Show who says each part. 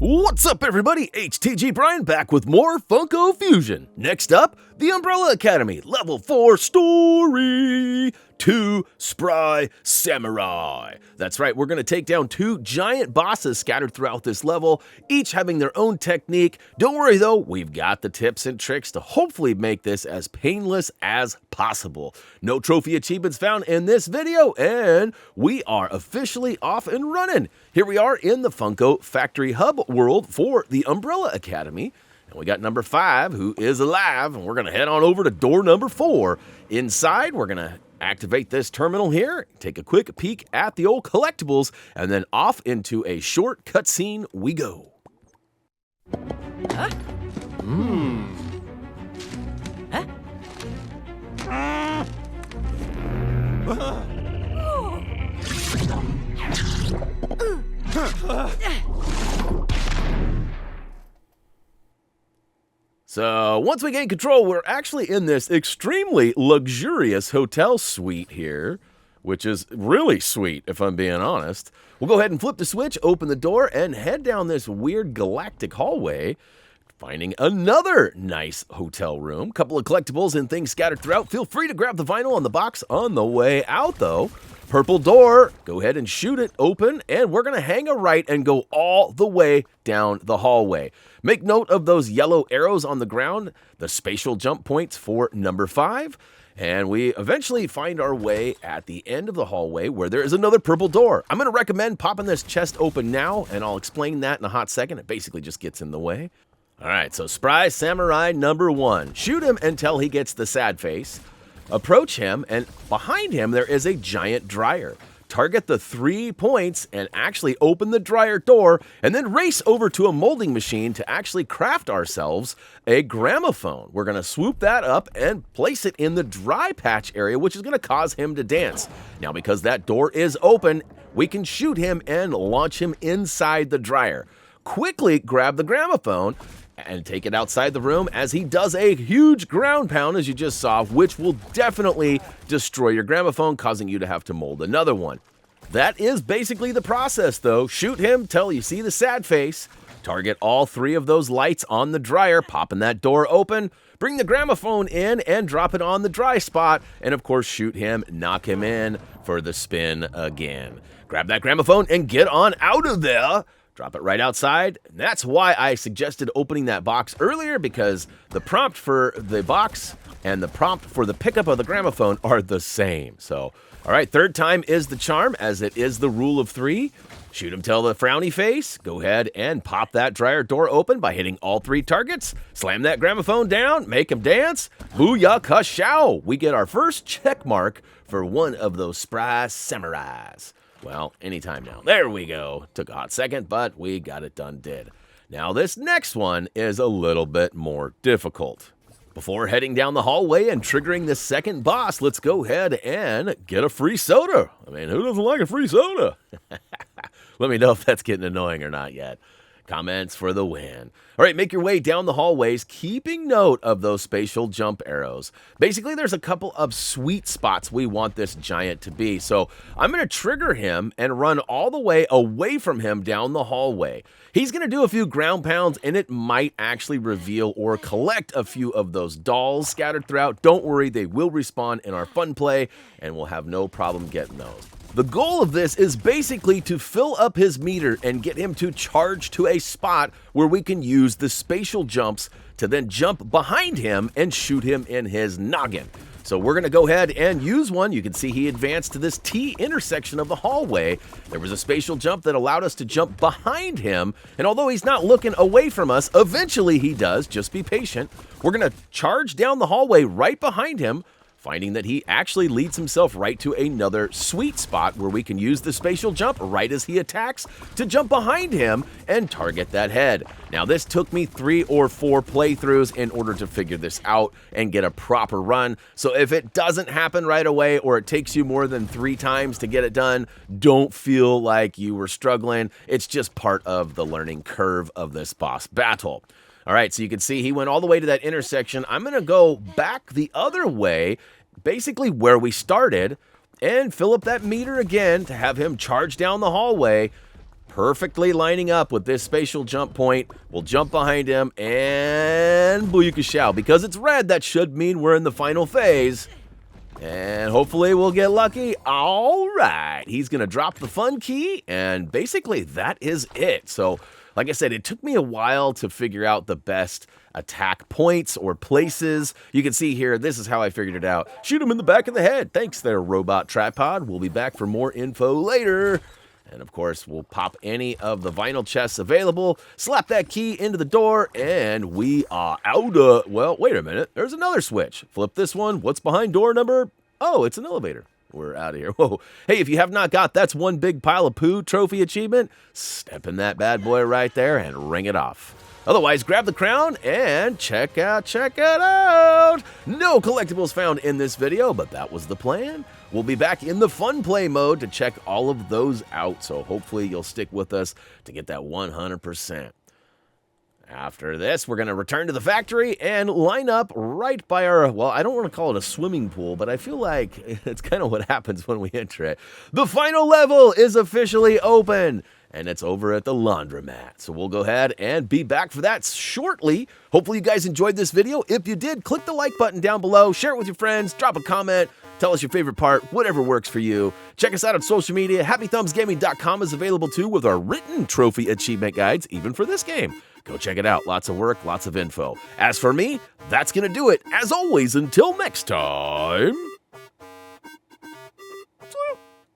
Speaker 1: What's up, everybody? HTG Brian back with more Funko Fusion. Next up, the Umbrella Academy, Level 4 Story 2 Spry Samurai. That's right, we're going to take down two giant bosses scattered throughout this level, each having their own technique. Don't worry though, we've got the tips and tricks to hopefully make this as painless as possible. No trophy achievements found in this video, and we are officially off and running. Here we are in the Funko Factory Hub world for the Umbrella Academy. And we got number 5, who is alive, and we're going to head on over to door number 4. Inside, we're going to activate this terminal here, take a quick peek at the old collectibles, and then off into a short cutscene we go.
Speaker 2: Huh?
Speaker 1: So once we gain control, we're actually in this extremely luxurious hotel suite here, which is really sweet if I'm being honest. We'll go ahead and flip the switch, open the door, and head down this weird galactic hallway, finding another nice hotel room. Couple of collectibles and things scattered throughout. Feel free to grab the vinyl on the box on the way out though. Purple door, go ahead and shoot it open, and we're going to hang a right and go all the way down the hallway. Make note of those yellow arrows on the ground, the spatial jump points for number 5, and we eventually find our way at the end of the hallway where there is another purple door. I'm going to recommend popping this chest open now, and I'll explain that in a hot second. It basically just gets in the way. All right, so Spry Samurai number 1. Shoot him until he gets the sad face. Approach him, and behind him there is a giant dryer. Target the 3 points and actually open the dryer door, and then race over to a molding machine to actually craft ourselves a gramophone. We're going to swoop that up and place it in the dry patch area, which is going to cause him to dance. Now, because that door is open, we can shoot him and launch him inside the dryer. Quickly grab the gramophone and take it outside the room as he does a huge ground pound, as you just saw, which will definitely destroy your gramophone, causing you to have to mold another one. That is basically the process, though. Shoot him till you see the sad face. Target all 3 of those lights on the dryer, popping that door open. Bring the gramophone in and drop it on the dry spot. And, of course, shoot him, knock him in for the spin again. Grab that gramophone and get on out of there. Drop it right outside. And that's why I suggested opening that box earlier, because the prompt for the box and the prompt for the pickup of the gramophone are the same. So, all right, 3rd time is the charm, as it is the rule of 3. Shoot him till the frowny face. Go ahead and pop that dryer door open by hitting all 3 targets. Slam that gramophone down, make him dance. Booyah-ka-show! We get our first check mark for one of those Spry Samurais. Well, anytime now. There we go. Took a hot second, but we got it done did. Now, this next one is a little bit more difficult. Before heading down the hallway and triggering the second boss, let's go ahead and get a free soda. I mean, who doesn't like a free soda? Let me know if that's getting annoying or not yet. Comments for the win. All right, make your way down the hallways, keeping note of those spatial jump arrows. Basically, there's a couple of sweet spots we want this giant to be. So I'm going to trigger him and run all the way away from him down the hallway. He's going to do a few ground pounds, and it might actually reveal or collect a few of those dolls scattered throughout. Don't worry, they will respawn in our fun play, and we'll have no problem getting those. The goal of this is basically to fill up his meter and get him to charge to a spot where we can use the spatial jumps to then jump behind him and shoot him in his noggin. So we're going to go ahead and use one. You can see he advanced to this T intersection of the hallway. There was a spatial jump that allowed us to jump behind him. And although he's not looking away from us, eventually he does. Just be patient. We're going to charge down the hallway right behind him, finding that he actually leads himself right to another sweet spot where we can use the spatial jump right as he attacks to jump behind him and target that head. Now, this took me 3 or 4 playthroughs in order to figure this out and get a proper run. So if it doesn't happen right away, or it takes you more than 3 times to get it done, don't feel like you were struggling. It's just part of the learning curve of this boss battle. All right, so you can see he went all the way to that intersection. I'm going to go back the other way, basically where we started, and fill up that meter again to have him charge down the hallway, perfectly lining up with this spatial jump point. We'll jump behind him, and booyakashow. Because it's red, that should mean we're in the final phase. And hopefully we'll get lucky. All right. He's going to drop the fun key, and basically that is it. So, like I said, it took me a while to figure out the best attack points or places. You can see here, this is how I figured it out. Shoot him in the back of the head. Thanks there, Robot Tripod. We'll be back for more info later. And of course, we'll pop any of the vinyl chests available, slap that key into the door, and we are out of... Well, wait a minute. There's another switch. Flip this one. What's behind door number... Oh, it's an elevator. We're out of here. Whoa. Hey, if you have not got That's One Big Pile of Poo trophy achievement, step in that bad boy right there and ring it off. Otherwise, grab the crown and check it out. No collectibles found in this video, but that was the plan. We'll be back in the fun play mode to check all of those out, so hopefully you'll stick with us to get that 100%. After this, we're going to return to the factory and line up right by our, well, I don't want to call it a swimming pool, but I feel like it's kind of what happens when we enter it. The final level is officially open, and it's over at the laundromat. So we'll go ahead and be back for that shortly. Hopefully you guys enjoyed this video. If you did, click the like button down below, share it with your friends, drop a comment, tell us your favorite part, whatever works for you. Check us out on social media. HappyThumbsGaming.com is available too with our written trophy achievement guides, even for this game. Go check it out. Lots of work, lots of info. As for me, that's going to do it. As always, until next time...